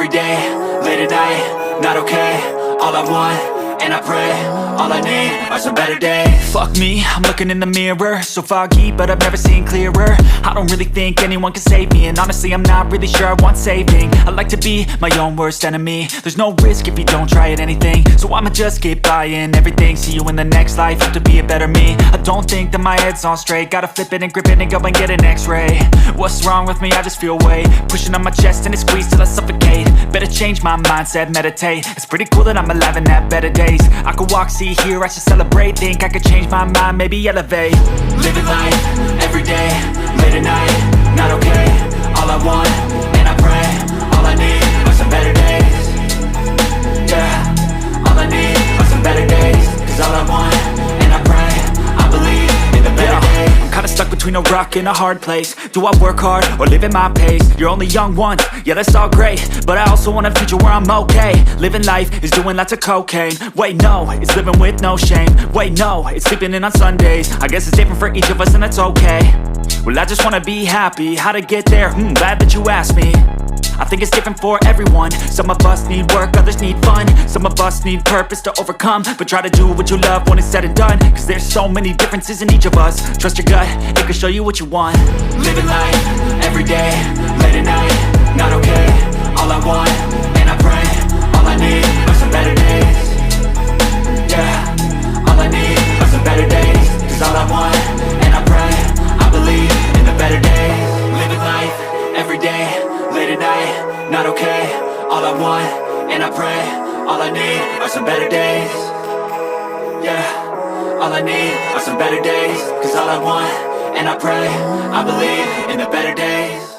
every day, late at night, not okay. All I want, and I pray, all I need are some better days. Fuck me, I'm looking in the mirror, so foggy, but I've never seen clearer. I don't really think anyone can save me, and honestly I'm not really sure I want saving. I like to be my own worst enemy. There's no risk if you don't try at anything, so I'ma just keep buying everything. See you in the next life, have to be a better me. I don't think that my head's on straight, gotta flip it and grip it and go and get an x-ray. What's wrong with me? I just feel weight pushing on my chest and it squeezes till I suffocate. Better change my mindset, meditate. It's pretty cool that I'm alive and have better days. I could walk, see, hear, I should celebrate. Think I could change my mind, maybe elevate. Living life, every day, late at night, not okay. All I want, and I pray, all I need are some better days. Yeah, all I need are some better days. Cause all I want, and I pray, I believe in the better days. I'm kinda stuck between a rock and a hard place. Do I work hard or live at my pace? You're only young once, yeah that's all great, but I also want a future where I'm okay. Living life is doing lots of cocaine. Wait no, it's living with no shame. Wait no, it's sleeping in on Sundays. I guess it's different for each of us and that's okay. Well I just wanna be happy, how to get there? Glad that you asked me. I think it's different for everyone. Some of us need work, others need fun. Some of us need purpose to overcome. But try to do what you love when it's said and done. Cause there's so many differences in each of us. Trust your gut, it can show you what you want. Living life, every day, late at night, not okay. All I want, and I pray, all I need are some better days. Yeah, all I need are some better days. Cause all I want, and I pray, I believe in the better days. Living life, every day, late at night, not okay. All I want, and I pray, all I need are some better days. Yeah, all I need are some better days. Cause all I want, and I pray, I believe in the better days.